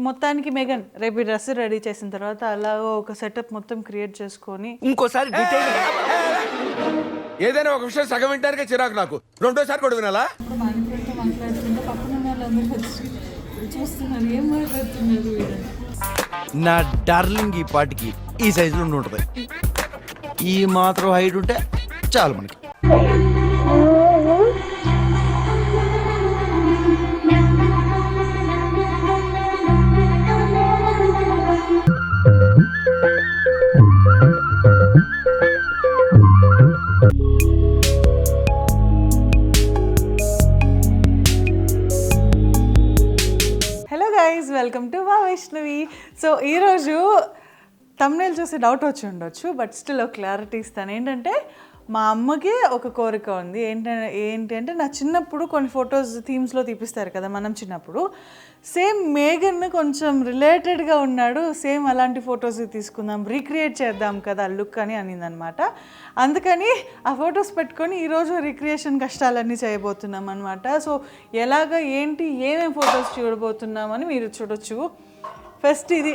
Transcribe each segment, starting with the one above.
మొత్తానికి మెగన్ రేపు dress ready చేసిన తర్వాత అలాగో ఒక సెటప్ మొత్తం క్రియేట్ చేసుకొని ఇంకోసారి డీటెయిల్ ఏదైనా ఒక విషయం సగం వింటానికే చిరాకు నాకు రెండోసారి కూడా వినాలా మాట్లాడుతుంటే పక్కన వాళ్ళందరూ వచ్చి చూస్తున్నారు ఏం మాట్లాడుతున్నారు వీళ్ళని. నా డార్లింగ్ ఈ పాటికి ఈ సైజులో ఉంటుంది. ఈ మాత్రం హైట్ ఉంటే చాలు మనకి. హలో గైస్, వెల్కమ్ టు మా వైష్ణవి. సో ఈరోజు తమ్నేల్ చూసి డౌట్ వచ్చి ఉండొచ్చు, బట్ స్టిల్ ఒక క్లారిటీ ఇస్తాను. ఏంటంటే మా అమ్మకి ఒక కోరిక ఉంది. ఏంటి అంటే నా చిన్నప్పుడు కొన్ని ఫొటోస్ థీమ్స్లో తీపిస్తారు కదా మనం చిన్నప్పుడు, సేమ్ మేఘన్ కొంచెం రిలేటెడ్గా ఉన్నాడు, సేమ్ అలాంటి ఫొటోస్ తీసుకుందాం, రీక్రియేట్ చేద్దాం కదా లుక్ అని అనిందనమాట. అందుకని ఆ ఫొటోస్ పెట్టుకొని ఈరోజు రీక్రియేషన్ కష్టాలన్నీ చేయబోతున్నాం అనమాట. సో ఎలాగ ఏంటి ఏమేమి ఫొటోస్ చూడబోతున్నామని మీరు చూడొచ్చు. ఫస్ట్ ఇది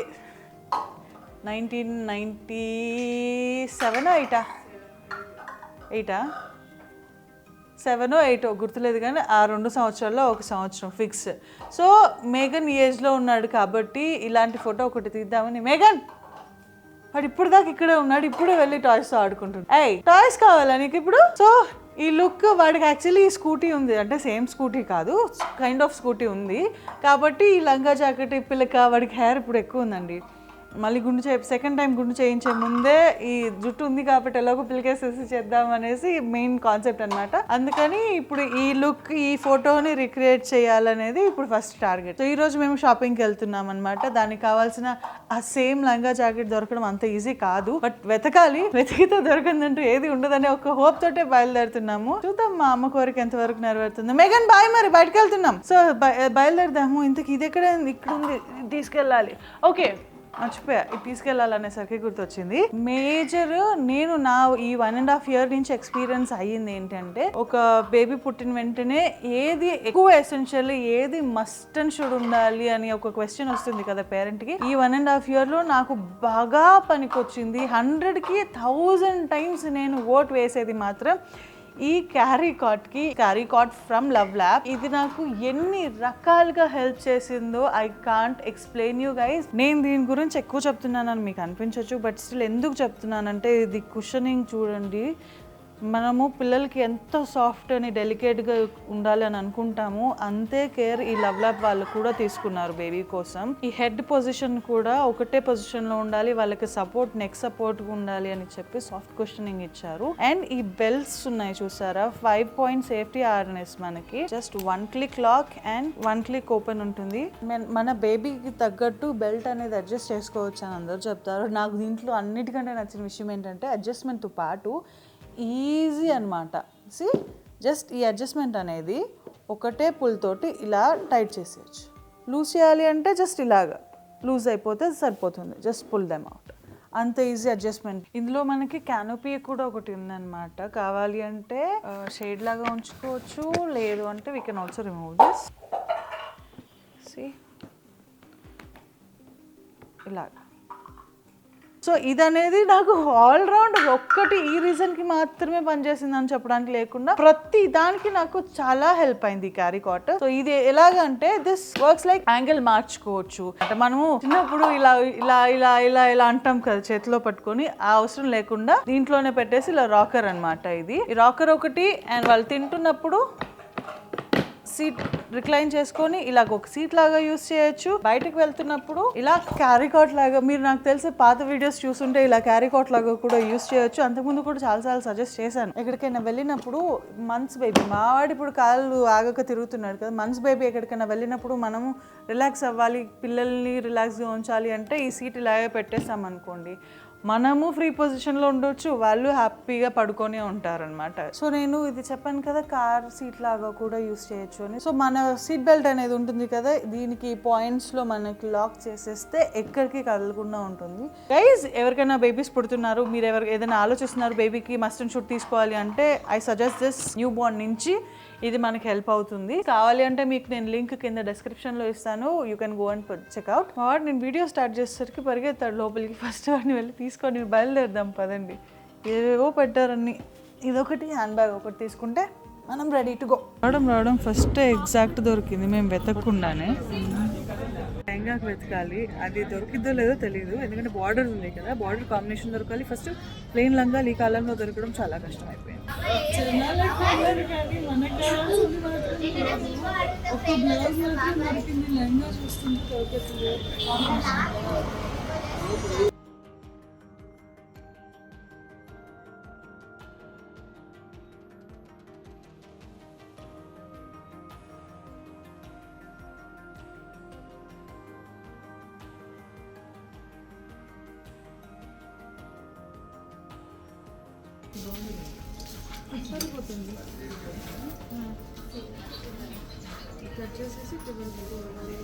1997 8 7 8 గుర్తులేదు, కానీ ఆ 2 సంవత్సరాల్లో ఒక సంవత్సరం ఫిక్స్. సో మేఘన్ ఈ ఏజ్లో ఉన్నాడు కాబట్టి ఇలాంటి ఫోటో ఒకటి తీద్దామని. మేఘన్ వాడు ఇప్పుడు దాకా ఇక్కడే ఉన్నాడు, ఇప్పుడు వెళ్ళి టాయ్స్తో ఆడుకుంటున్నాడు. టాయ్స్ కావాలా నీకు ఇప్పుడు? సో ఈ లుక్ వాడికి యాక్చువల్లీ ఈ స్కూటీ ఉంది, అంటే సేమ్ స్కూటీ కాదు, కైండ్ ఆఫ్ స్కూటీ ఉంది కాబట్టి ఈ లంగా జాకెట్ ఈ పిల్లక వాడికి హెయిర్ ఇప్పుడు ఎక్కువ ఉందండి. మళ్ళీ సెకండ్ టైం గుండు చేయించే ముందే ఈ జుట్టు ఉంది కాబట్టి ఎలాగో పిల్లకేసేసి చేద్దాం అనేసి మెయిన్ కాన్సెప్ట్ అనమాట. అందుకని ఇప్పుడు ఈ లుక్ ఈ ఫోటోని రిక్రియేట్ చేయాలనేది ఇప్పుడు ఫస్ట్ టార్గెట్. సో ఈరోజు మేము షాపింగ్కి వెళ్తున్నాం అనమాట. దానికి కావాల్సిన ఆ సేమ్ లంగా జాకెట్ దొరకడం అంత ఈజీ కాదు, బట్ వెతకాలి. వెతికితే దొరకందంటూ ఏది ఉండదని ఒక హోప్ తోటే బయలుదేరుతున్నాము. చూద్దాం మా అమ్మ కోరిక ఎంతవరకు నెరవేరుతుంది. మెగన్ బాయ్, మరి బయటకు వెళ్తున్నాం. సో బయలుదేరదాము. ఇంతకు ఇది ఇక్కడ ఉంది, తీసుకెళ్ళాలి. ఓకే, మర్చిపోయా, ఇది తీసుకెళ్ళాలనేసరికి గుర్తొచ్చింది. మేజర్ నేను నా ఈ 1.5 year నుంచి ఎక్స్పీరియన్స్ అయ్యింది ఏంటంటే, ఒక బేబీ పుట్టిన వెంటనే ఏది ఎక్కువ ఎసెన్షియల్, ఏది మస్ట్ అండ్ షుడ్ ఉండాలి అని ఒక క్వశ్చన్ వస్తుంది కదా పేరెంట్కి. ఈ 1.5 yearలో నాకు బాగా పనికొచ్చింది. 100కి 1000 times నేను ఓట్ వేసేది మాత్రం ఈ carry cot from LuvLap. ఇది నాకు ఎన్ని రకాలుగా హెల్ప్ చేసిందో I can't explain you guys. నేను దీని గురించి ఎక్కువ చెప్తున్నానని మీకు అనిపించవచ్చు, బట్ స్టిల్ ఎందుకు చెప్తున్నానంటే ఇది కుషనింగ్ చూడండి. మనము పిల్లలకి ఎంత సాఫ్ట్ అని డెలికేట్గా ఉండాలి అని అనుకుంటాము, అంతే కేర్ ఈ లవ్ ల్యాబ్ వాళ్ళు కూడా తీసుకున్నారు బేబీ కోసం. ఈ హెడ్ పొజిషన్ కూడా ఒకటే పొజిషన్లో ఉండాలి, వాళ్ళకి సపోర్ట్ నెక్ సపోర్ట్ ఉండాలి అని చెప్పి సాఫ్ట్ కుషనింగ్ ఇచ్చారు. అండ్ ఈ బెల్ట్స్ ఉన్నాయి చూసారా, 5 point సేఫ్టీ హార్నెస్. మనకి just 1 click lock and 1 click open ఉంటుంది. మన బేబీకి తగ్గట్టు బెల్ట్ అనేది అడ్జస్ట్ చేసుకోవచ్చు అని అందరూ చెప్తారు. నాకు దీంట్లో అన్నిటికంటే నచ్చిన విషయం ఏంటంటే అడ్జస్ట్మెంట్తో పాటు ఈజీ అనమాట. జస్ట్ ఈ అడ్జస్ట్మెంట్ అనేది ఒకటే పుల్ తోటి ఇలా టైట్ చేసేయచ్చు. లూజ్ చేయాలి అంటే జస్ట్ ఇలాగా లూజ్ అయిపోతే సరిపోతుంది, జస్ట్ పుల్ దెమ్ అవుట్. అంత ఈజీ అడ్జస్ట్మెంట్. ఇందులో మనకి క్యానోపీ కూడా ఒకటి ఉందన్నమాట. కావాలి అంటే షేడ్ లాగా ఉంచుకోవచ్చు, లేదు అంటే we can also remove this. ఇలాగా. సో ఇదనేది నాకు ఆల్రౌండ్ ఒక్కటి ఈ రీజన్కి మాత్రమే పనిచేసింది అని చెప్పడానికి లేకుండా ప్రతి దానికి నాకు చాలా హెల్ప్ అయింది ఈ క్యారీ కాట్. సో ఇది ఎలాగంటే దిస్ వర్క్స్ లైక్ యాంగిల్ మార్చుకోవచ్చు. అంటే మనము చిన్నప్పుడు ఇలా ఇలా ఇలా ఇలా ఇలా అంటాం కదా చేతిలో పట్టుకొని, ఆ అవసరం లేకుండా దీంట్లోనే పెట్టేసి ఇలా రాకర్ అనమాట. ఇది ఈ రాకర్ ఒకటి, అండ్ వాళ్ళు తింటున్నప్పుడు సీట్ రిక్లైన్ చేసుకొని ఇలాగ ఒక సీట్ లాగా యూస్ చేయొచ్చు. బయటకు వెళ్తున్నప్పుడు ఇలా క్యారీ కాట్ లాగా, మీరు నాకు తెలిసి పాత వీడియోస్ చూస్తుంటే ఇలా క్యారీ కాట్ లాగా కూడా యూస్ చేయొచ్చు. అంతకుముందు కూడా చాలాసార్లు సజెస్ట్ చేశాను. ఎక్కడికైనా వెళ్ళినప్పుడు మంత్స్ బేబీ, మావాడు ఇప్పుడు కాళ్ళు ఆగక తిరుగుతున్నాడు కదా, మంత్స్ బేబీ ఎక్కడికైనా వెళ్ళినప్పుడు మనము రిలాక్స్ అవ్వాలి, పిల్లల్ని రిలాక్స్గా ఉంచాలి అంటే ఈ సీట్ ఇలాగే పెట్టేస్తాం అనుకోండి, మనము ఫ్రీ పొజిషన్లో ఉండొచ్చు, వాళ్ళు హ్యాపీగా పడుకొని ఉంటారనమాట. సో నేను ఇది చెప్పాను కదా, కార్ సీట్ లాగా కూడా యూస్ చేయొచ్చు అని. సో మన సీట్ బెల్ట్ అనేది ఉంటుంది కదా, దీనికి పాయింట్స్లో మనకి లాక్ చేసేస్తే ఎక్కడికి కదలకుండా ఉంటుంది. గైజ్, ఎవరికైనా బేబీస్ పుడుతున్నారు, మీరు ఏదైనా ఆలోచిస్తున్నారు బేబీకి మస్ట్ అండ్ షుడ్ తీసుకోవాలి అంటే, I suggest this new Born నుంచి ఇది మనకి హెల్ప్ అవుతుంది. కావాలి అంటే మీకు నేను లింక్ కింద description లో ఇస్తాను, you can go and checkout. వాడు నేను వీడియో స్టార్ట్ చేసేసరికి పరిగెత్తాడు లోపలికి. ఫస్ట్ వాడిని వెళ్ళి తీసుకొని బయలుదేరదాం పదండి. ఏవేవో పెట్టారన్ని. ఇదొకటి, హ్యాండ్ బ్యాగ్ ఒకటి తీసుకుంటే మనం రెడీ టు గో. రావడం ఫస్ట్ ఎగ్జాక్ట్ దొరికింది మేము వెతక్కుండానే. లెహంగాకి వెతకాలి, అది దొరికిద్దో లేదో తెలియదు ఎందుకంటే బార్డర్ ఉంది కదా, బార్డర్ కాంబినేషన్ దొరకాలి. ఫస్ట్ ప్లెయిన్ లంగాలు ఈ కాలంలో దొరకడం చాలా కష్టం అయిపోయింది. సరిపోతుంది. కట్ చేసేసి సరిపోతుంది.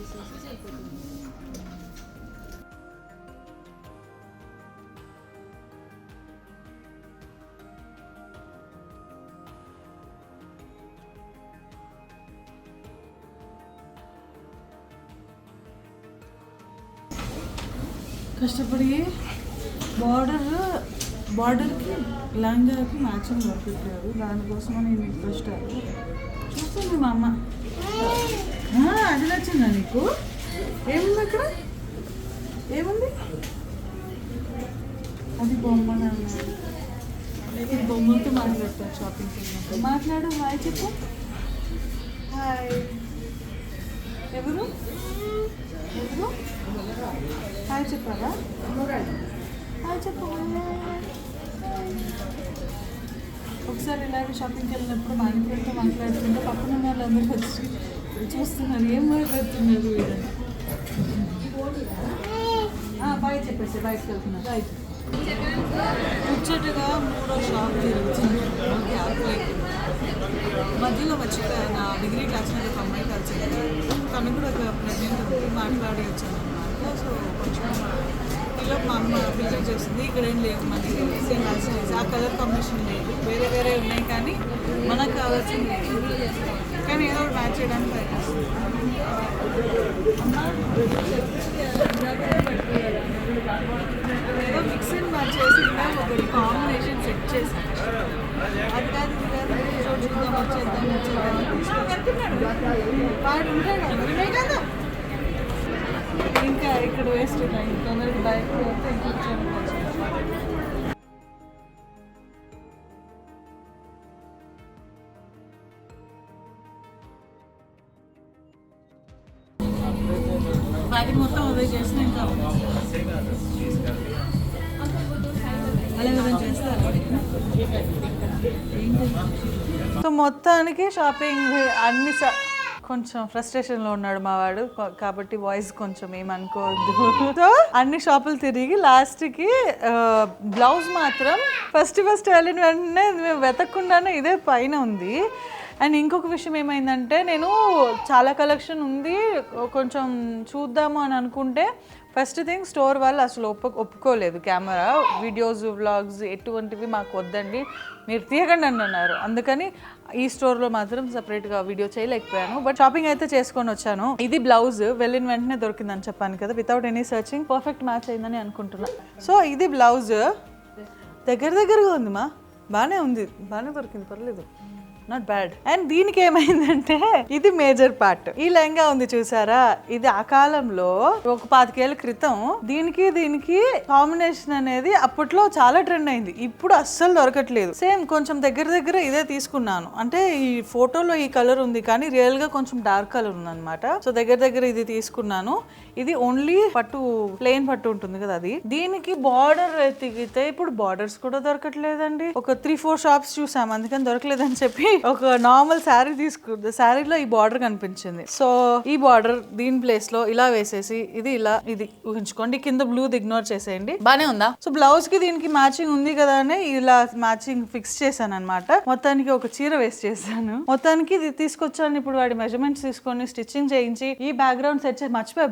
కష్టపడి బార్డర్కి లంగాకి మ్యాచింగ్ దొరికిట్లేదు, దానికోసమని నేను ఫస్ట్ చూస్తుంది మా అమ్మ. అది నచ్చిందా నీకు? ఏముంది అక్కడ? ఏముంది? అది బొమ్మ. ఇది బొమ్మలతో మాట్లాడతాను షాపింగ్ చేసినప్పుడు. మాట్లాడు, హాయ్ చెప్పు. హాయ్. ఎవరు హాయ్ చెప్పాలా? హాయ్ చెప్పు. ఒకసారి ఇలాగే షాపింగ్కి వెళ్ళినప్పుడు మా ఇంట్లో మాట్లాడుతుంటే పక్కన వాళ్ళందరూ వచ్చి చూస్తున్నారు, ఏం మాట్లాడుతున్నారు వీళ్ళని. బాయ్ చెప్పేసి బయటకు వెళ్తున్నారు. బాయ్. ముచ్చటగా 3వ షాప్ తిరుగుతుంది. మధ్యలో మర్చిపోయాను, నా డిగ్రీ క్లాస్మేట్ ఒక అమ్మాయి కలిసింది. తను కూడా ఒక ప్రెగ్నెంట్ ఉంది, మాట్లాడి వచ్చాను అనమాట. సో కొంచెం ఇలా మా అమ్మ ఫిల్టర్ చేస్తుంది. ఇక్కడ ఏం లేవు మనకి సేమ్ యాజ్ ఆ కలర్ కాంబినేషన్ లేదు, వేరే వేరే ఉన్నాయి కానీ మనకు కావాల్సింది లేదు. కానీ ఏదో ఒకటి మ్యాచ్ చేయడానికి ప్రయత్నిస్తుంది. ఏదో మిక్స్ అండ్ మ్యాచ్ చేసి ఒకటి కాంబినేషన్ సెట్ చేశాను. అది కాదు ఇది కాదు చూద్దాం వచ్చేద్దాం వాడు ఉంటాడు కదా. ఇంకా ఇక్కడ వేస్ట్ ఉన్నాయి, తొందరగా బయట పోతే ఇంకొచ్చాను. అది మొత్తం అదే చేసిన ఇంకా అలా చేస్తారు. సో మొత్తానికి షాపింగ్ అన్ని కొంచెం ఫ్రస్ట్రేషన్లో ఉన్నాడు మా వాడు, కాబట్టి వాయిస్ కొంచెం ఏమనుకోవద్దు. సో అన్ని షాపులు తిరిగి లాస్ట్కి బ్లౌజ్ మాత్రం ఫస్ట్ వెళ్ళిన వెంటనే మేము వెతకకుండానే ఇదే పైన ఉంది. అండ్ ఇంకొక విషయం ఏమైందంటే, నేను చాలా కలెక్షన్ ఉంది కొంచెం చూద్దాము అని అనుకుంటే ఫస్ట్ థింగ్ స్టోర్ వాళ్ళు అసలు ఒప్పుకోలేదు. కెమెరా వీడియోస్ వ్లాగ్స్ ఎటువంటివి మాకు వద్దండి, మీరు తీయకండి అని అన్నారు. అందుకని ఈ స్టోర్లో మాత్రం సపరేట్గా వీడియో చేయలేకపోయాను. బట్ షాపింగ్ అయితే చేసుకొని వచ్చాను. ఇది బ్లౌజ్ వెళ్ళిన వెంటనే దొరికిందని చెప్పాను కదా, without any searching perfect match అయిందని అనుకుంటున్నా. సో ఇది బ్లౌజ్ దగ్గరగా ఉంది మా, బాగానే ఉంది, బాగానే దొరికింది, పర్లేదు, నాట్ బ్యాడ్. అండ్ దీనికి ఏమైందంటే ఇది మేజర్ పార్ట్. ఈ లెహంగా ఉంది చూసారా, ఇది ఆ కాలంలో ఒక 25 ఏళ్ల క్రితం దీనికి కాంబినేషన్ అనేది అప్పట్లో చాలా ట్రెండ్ అయింది. ఇప్పుడు అస్సలు దొరకట్లేదు. సేమ్ కొంచెం దగ్గర ఇదే తీసుకున్నాను. అంటే ఈ ఫోటోలో ఈ కలర్ ఉంది కానీ రియల్ గా కొంచెం డార్క్ కలర్ ఉంది అనమాట. సో దగ్గర ఇది తీసుకున్నాను. ఇది ఓన్లీ పట్టు, ప్లెయిన్ పట్టు ఉంటుంది కదా అది. దీనికి బార్డర్ ఎతికితే ఇప్పుడు బార్డర్స్ కూడా దొరకట్లేదండి. ఒక 3-4 షాప్స్ చూసాం, అందుకని దొరకలేదని చెప్పి ఒక నార్మల్ శారీ తీసుకుంది. శారీలో ఈ బార్డర్ కనిపించింది. సో ఈ బార్డర్ దీని ప్లేస్ లో ఇలా వేసేసి ఇది ఊహించుకోండి, కింద బ్లూ ఇగ్నోర్ చేసేయండి. బానే ఉందా? సో బ్లౌజ్ కి దీనికి మ్యాచింగ్ ఉంది కదా అని ఇలా మ్యాచింగ్ ఫిక్స్ చేశాను అనమాట. మొత్తానికి ఒక చీర వేస్ట్ చేశాను. మొత్తానికి ఇది తీసుకొచ్చాను. ఇప్పుడు వాడి మెజర్మెంట్స్ తీసుకొని స్టిచ్చింగ్ చేయించి ఈ బ్యాక్గ్రౌండ్ సెట్ చేసి మర్చిపోయా.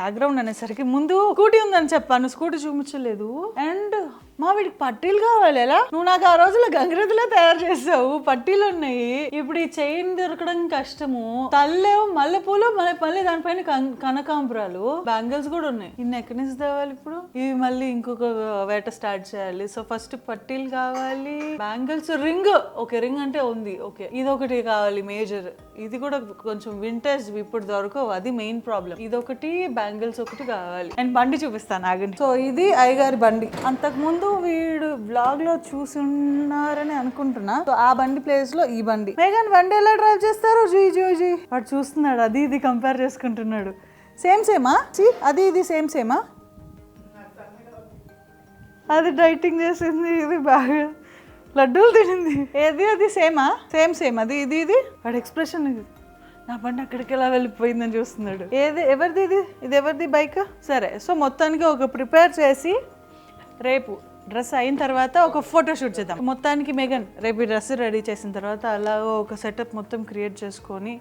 బ్యాక్గ్రౌండ్ అనేసరికి ముందు స్కూటీ ఉందని చెప్పాను, స్కూటీ చూపించలేదు. అండ్ మా వీడికి పట్టీలు కావాలి. ఎలా నువ్వు నాకు ఆ రోజులో గంగిరెద్దులో తయారు చేసావు, పట్టీలు ఉన్నాయి. ఇప్పుడు ఈ చైన్ దొరకడం కష్టము. తల్లేవు మల్లెపూలు, మళ్ళీ దానిపైన కనకాంబరాలు, బ్యాంగిల్స్ కూడా ఉన్నాయి. ఇన్ని ఎక్కడి నుంచి తేవాలి ఇప్పుడు? ఇవి మళ్ళీ ఇంకొక వేట స్టార్ట్ చేయాలి. సో ఫస్ట్ పట్టీలు కావాలి, బ్యాంగిల్స్, రింగ్. ఓకే రింగ్ అంటే ఉంది. ఓకే ఇది ఒకటి కావాలి మేజర్. ఇది కూడా కొంచెం వింటేజ్, ఇప్పుడు దొరకవు, అది మెయిన్ ప్రాబ్లం. ఇది ఒకటి, బ్యాంగిల్స్ ఒకటి కావాలి. అండ్ బండి చూపిస్తాను ఆగండి. సో ఇది అయ్యగారి బండి. అంతకు ముందు వీడు బ్లాగ్ లో చూసున్నారని అనుకుంటున్నా. సో ఆ బండి ప్లేస్ లో ఈ బండి. మేఘన్ బండి ఎలా డ్రైవ్ చేస్తారు? జీ వాడు చూస్తున్నాడు, అది ఇది కంపేర్ చేసుకుంటున్నాడు. సేమా అది ఇది సేమా. అది డైటింగ్ చేసింది, ఇది బాగా లడ్డూలు తినింది. ఏది అది సేమ్ అది ఇది వాడి ఎక్స్ప్రెషన్. నా బండి అక్కడికి ఎలా వెళ్ళిపోయిందని చూస్తున్నాడు. ఎవరిది ఇది ఎవరిది బైక్? సరే సో మొత్తానికి ఒక ప్రిపేర్ చేసి రేపు డ్రెస్ అయిన తర్వాత ఒక ఫోటో షూట్ చేద్దాం. మొత్తానికి మేఘన్ రేపు ఈ డ్రెస్ రెడీ చేసిన తర్వాత అలాగో ఒక సెటప్ మొత్తం క్రియేట్ చేసుకొని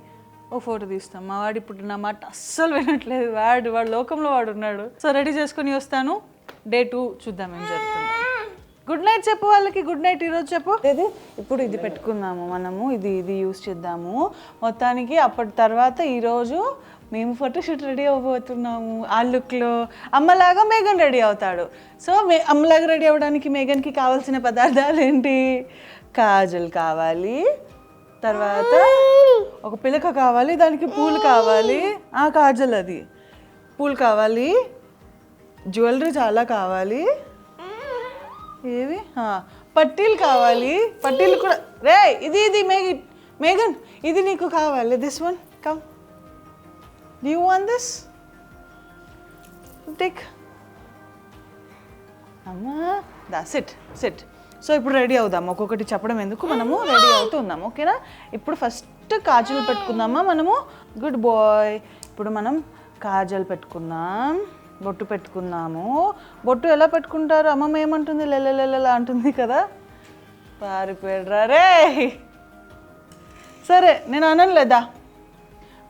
ఓ ఫోటో తీస్తాం. మా వాడు ఇప్పుడు నా మాట అస్సలు వినట్లేదు. వాడు లోకంలో వాడు ఉన్నాడు. సో రెడీ చేసుకొని వస్తాను. డే 2 చూద్దాం ఏం జరుగుతుంది. గుడ్ నైట్ చెప్పు వాళ్ళకి. గుడ్ నైట్ ఈరోజు చెప్పు. ఇప్పుడు ఇది పెట్టుకుందాము మనము, ఇది యూజ్ చేద్దాము మొత్తానికి. అప్పటి తర్వాత ఈరోజు మేము ఫోటోషూట్ రెడీ అవ్వబోతున్నాము. ఆ లుక్లో అమ్మలాగా మేఘన్ రెడీ అవుతాడు. సో అమ్మలాగా రెడీ అవ్వడానికి మేఘన్కి కావాల్సిన పదార్థాలు ఏంటి? కాజల్ కావాలి, తర్వాత ఒక పిలక కావాలి, దానికి పూలు కావాలి. కాజల్ అది పూలు కావాలి, జ్యువెలరీ చాలా కావాలి. ఏవి పట్టీలు కావాలి, పట్టీలు కూడా. రే ఇది మేఘన్ ఇది నీకు కావాలి. This one come, do you want this? Take. అమ్మా దా సిట్. సో ఇప్పుడు రెడీ అవుదాము. ఒక్కొక్కటి చెప్పడం ఎందుకు, మనము రెడీ అవుతూ ఉన్నాము. ఓకేనా? ఇప్పుడు ఫస్ట్ కాజల్ పెట్టుకుందామా మనము. Good boy. ఇప్పుడు మనం కాజల్ పెట్టుకుందాం, బొట్టు పెట్టుకున్నాము. బొట్టు ఎలా పెట్టుకుంటారు? అమ్మమ్మ ఏమంటుంది? లెల్లెల్లెలా అంటుంది కదా. పారిపోయాడ్రా రే. సరే నేను అనలేదా.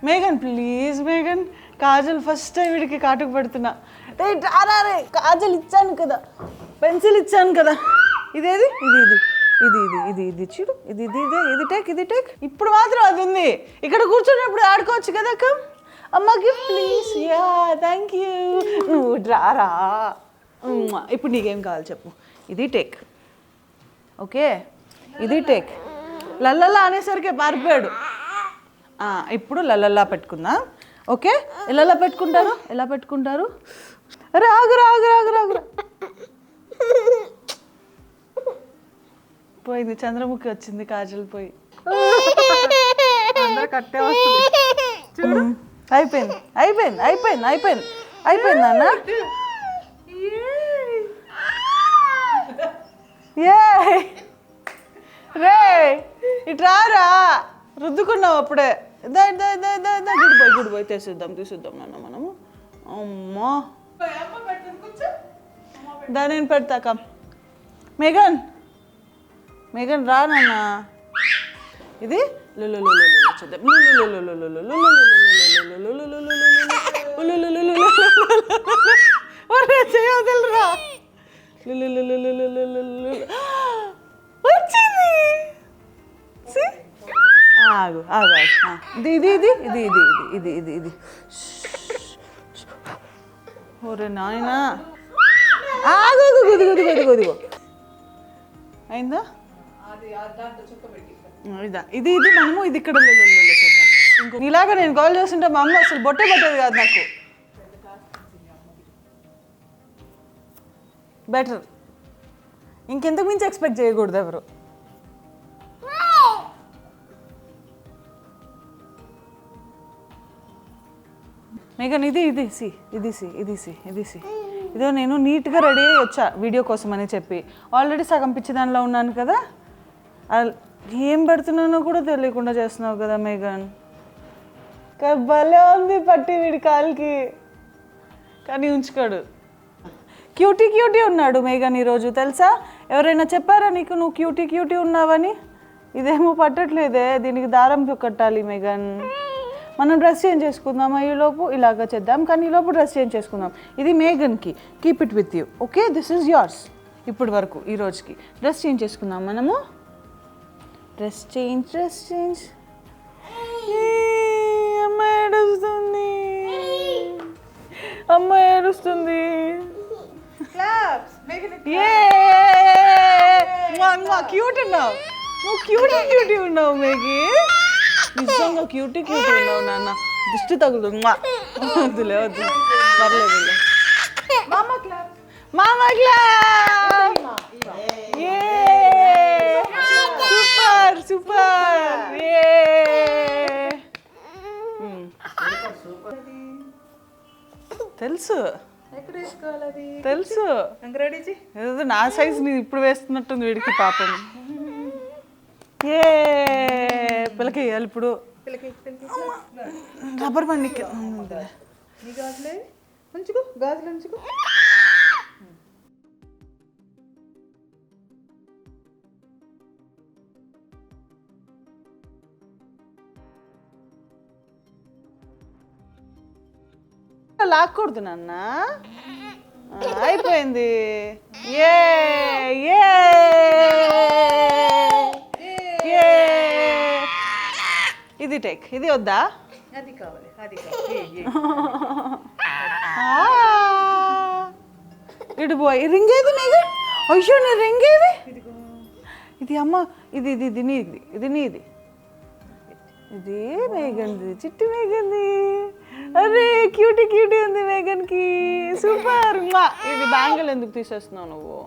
మేఘన్ ప్లీజ్ మేఘన్, కాజల్ ఫస్ట్ టైం వీడికి కాటుకు పెడుతున్నా. రే కాజల్ ఇచ్చాను కదా, పెన్సిల్ ఇచ్చాను కదా. ఇదేది ఇది చూడు, ఇది టేక్. ఇప్పుడు మాత్రం అది ఉంది. ఇక్కడ కూర్చొని ఆడుకోవచ్చు కదా. కమ్ అమ్మ gift please. Yeah thank you. నువ్వు రారా. ఇప్పుడు నీకేం కావాలి చెప్పు. ఇది టేక్. ఓకే ఇది టేక్. లల్లల్లా అనేసరికి పారిపోయాడు. ఇప్పుడు లల్లల్లా పెట్టుకుందాం. ఓకే ఎలా పెట్టుకుంటారు? అరే ఆగురా. పోయింది, చంద్రముఖి వచ్చింది, కాజల్ పోయి. అందరు కట్టే వస్తుంది చూడు. అయిపోయింది నాన్న. రే ఇట్రారా, రుద్దుకున్నావు అప్పుడే. గుడి పోయి తీసిద్దాం నాన్న మనము. అమ్మా దాని నేను పెడతాక. మేఘన్ రా నాన్న. ఇది చూద్దాం. చేయగలరా? వచ్చింది. ఆగు ఇది ఒరే నాయనా ఆగు. గుదిగో అయిందా? ఇది మనము ఇది ఇక్కడ చేద్దాం. ఇలాగా నేను కాల్ చేస్తుంటే మా అమ్మ అసలు బొట్టే పట్టేది కాదు నాకు. బెటర్, ఇంకెంతకు మించి ఎక్స్పెక్ట్ చేయకూడదు ఎవరు. మేఘన్ ఇది ఇదో నేను నీట్గా రెడీ అయ్యి వచ్చా వీడియో కోసం అని చెప్పి. ఆల్రెడీ సగం పిచ్చి దానిలో ఉన్నాను కదా. ఏం పెడుతున్నానో కూడా తెలియకుండా చేస్తున్నావు కదా మేఘన్. భలే ఉంది పట్టి వీడి కాలికి, కానీ ఉంచుకోడు. క్యూటీ ఉన్నాడు మేఘన్ ఈరోజు. తెలుసా, ఎవరైనా చెప్పారా నీకు నువ్వు క్యూటీ ఉన్నావని? ఇదేమో పట్టట్లేదే, దీనికి దారం కట్టాలి మేఘన్. మనం డ్రెస్ చేంజ్ చేసుకుందాం. ఈలోపు ఇలాగ చేద్దాం, కానీ ఈలోపు డ్రెస్ చేంజ్ చేసుకుందాం. ఇది మేఘన్కి. Keep it with you. Okay this is yours. ఇప్పటి వరకు ఈ రోజుకి. డ్రెస్ చేంజ్ చేసుకుందాం మనము. Dress change. అమ్మ ఏడుస్తుంది. క్యూట్ ఉన్నావు నువ్వు, క్యూటీ ఉన్నావు మేఘి, నిజంగా క్యూటీ ఉన్నావు నాన్న. దిష్టి తగులుతుంది. వద్దులే వద్దు, పర్లేదు. మామా క్లాప్. సూపర్. తెలుసు నా సైజ్ నీ ఇప్పుడు వేస్తున్నట్టుంది వీడికి పాపం. పిల్లకి వేయాలి ఇప్పుడు. రబ్బర్ బండి గాజులు. లాక్కూడదు నాన్న, అయిపోయింది. ఇది టేక్, ఇది వద్దా? అది కావాలి. ఇటు పోయి రింగ్ ఏది నీది? అయ్యో నీ రింగ్ ఏది? ఇది అమ్మ, ఇది నీది, ఇది మేఘన్ది, చిట్టి మేఘన్ది. అరే క్యూటీ ఉంది మేఘన్కి, సూపర్. ఇది బ్యాంగిల్ ఎందుకు తీసేస్తున్నావు నువ్వు?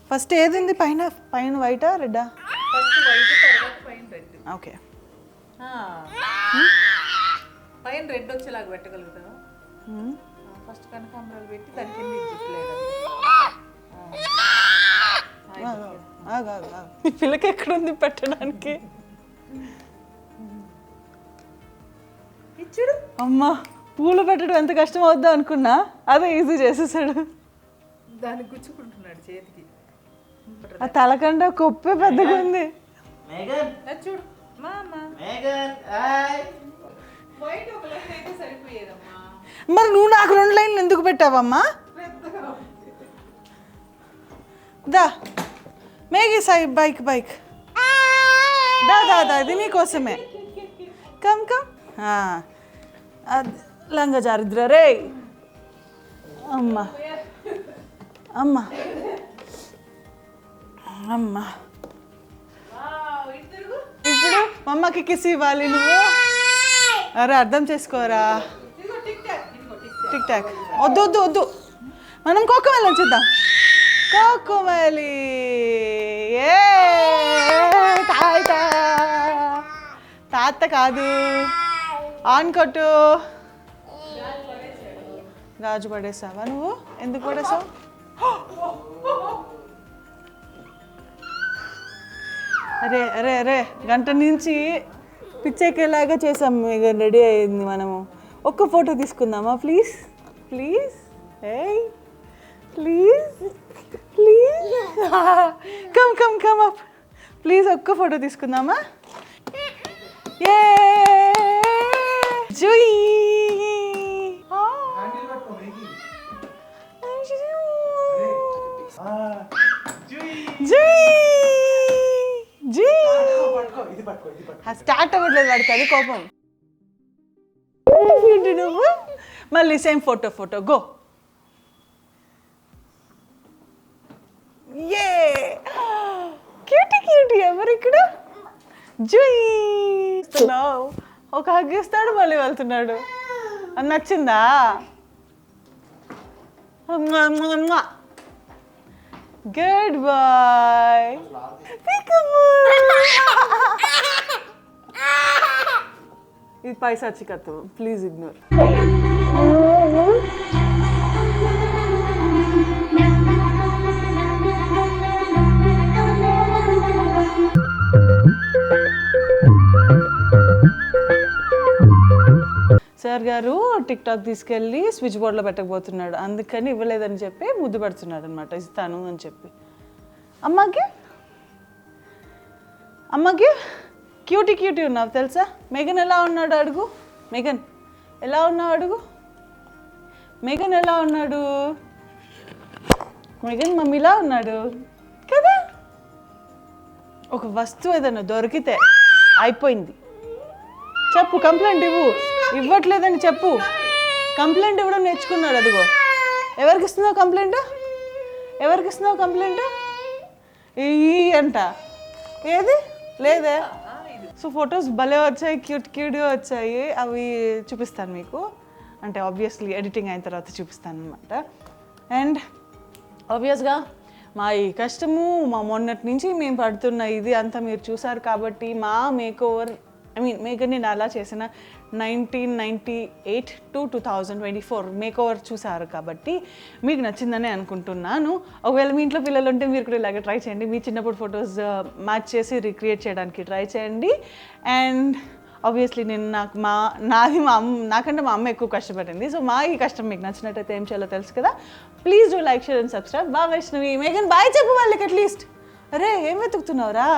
ఫస్ట్ ఏది ఉంది పైన వైటా రెడ్డా? ఓకే, పైన రెడ్ వచ్చేలాగా పెట్టగలుగుతావా? ఫస్ట్ కనకాంబరాలు పెట్టి దాని కింద పిల్లకి ఎక్కడుంది పెట్టడానికి? ఇచ్చుడు. అమ్మా, పూలు పెట్టడం ఎంత కష్టం అవుద్దా అనుకున్నా, అదే ఈజీ చేసేసాడు. దాన్ని గుచ్చుకుంటున్నాడు చేతికి. ఆ తలకండ కొప్పే పెద్దగా ఉంది. చూడు వైట్ ఒక లైన్ అయితే సరిపోయేదమ్మా. మరి నువ్వు నాకు 2 లైన్లు ఎందుకు పెట్టావమ్మా? దా మేఘీ సాయి బైక్ దా ఇది నీకోసమే. కమ్ లంగా జారిద్ర రే. అమ్మా ఇప్పుడు మమ్మకి కిస్ ఇవ్వాలి నువ్వు. అరే అర్థం చేసుకోరా. టిక్ టాక్ వద్దు, మనం కోకోమేళ చూద్దాం. కోకోమేళి తాత కాదు, ఆన్ కొట్టు. గాజు పడేసావా నువ్వు? ఎందుకు పడేసావు? అరే గంట నుంచి పిచ్చెక్కేలాగా చేసాం. ఇక రెడీ అయింది. మనము ఒక్క ఫోటో తీసుకుందామా ప్లీజ్? కమ్ అప్ ప్లీజ్, ఒక్క ఫోటో తీసుకుందామా? జూయి స్టార్ట్ అవ్వట్లేదు వాడికి, అది కోపం. నువ్వు మళ్ళీ సేమ్ ఫోటో గో. క్యూటీ ఎవరు ఇక్కడ? జూయి ఒక హగ్ ఇస్తాడు, మళ్ళీ వెళ్తున్నాడు. అది నచ్చిందా? Good boy. ఇది పైశాచికత్వం, ప్లీజ్ ఇగ్నోర్. సార్ గారు టిక్ టాక్ తీసుకెళ్ళి స్విచ్ బోర్డ్లో పెట్టకపోతున్నాడు, అందుకని ఇవ్వలేదని చెప్పి ముద్దు పెడుతున్నాడు అనమాట. ఇస్తాను అని చెప్పి. అమ్మకి క్యూటీ ఉన్నావు తెలుసా? మేఘన్ ఎలా ఉన్నాడు అడుగు. మేఘన్ ఎలా ఉన్నావు? మేఘన్ మమ్మీలా ఉన్నాడు కదా. ఒక వస్తువు ఏదైనా దొరికితే అయిపోయింది. చెప్పు, కంప్లైంట్ ఇవ్వట్లేదని చెప్పు. కంప్లైంట్ ఇవ్వడం నేర్చుకున్నాడు. అదిగో, ఎవరికి ఇస్తున్నావు కంప్లైంట్? ఈ అంట. ఏది లేదే. సో ఫొటోస్ భలే వచ్చాయి, క్యూట్గా వచ్చాయి. అవి చూపిస్తాను మీకు, అంటే ఆబ్వియస్లీ ఎడిటింగ్ అయిన తర్వాత చూపిస్తాను అనమాట. అండ్ ఆబ్వియస్గా మా ఈ కష్టము, మా మొన్నటి నుంచి మేము పడుతున్న ఇది అంతా మీరు చూసారు కాబట్టి మా మేకోవర్, మేఘన్ నేను అలా చేసిన 1998 to 2024 మేకోవర్ చూసారు కాబట్టి మీకు నచ్చిందని అనుకుంటున్నాను. ఒకవేళ మీ ఇంట్లో పిల్లలు ఉంటే మీరు కూడా ఇలాగే ట్రై చేయండి. మీ చిన్నప్పుడు ఫొటోస్ మ్యాచ్ చేసి రీక్రియేట్ చేయడానికి ట్రై చేయండి. అండ్ ఆబ్వియస్లీ నేను నాకంటే మా అమ్మ ఎక్కువ కష్టపడింది. సో మా ఈ కష్టం మీకు నచ్చినట్టయితే ఏం చేయాలో తెలుసు కదా. Please do like, share and subscribe. బాగా వైష్ణవి. మేఘన్ బాయ్ చెప్పు వాళ్ళకి అట్లీస్ట్. అరే ఏం వెతుకుతున్నావురా?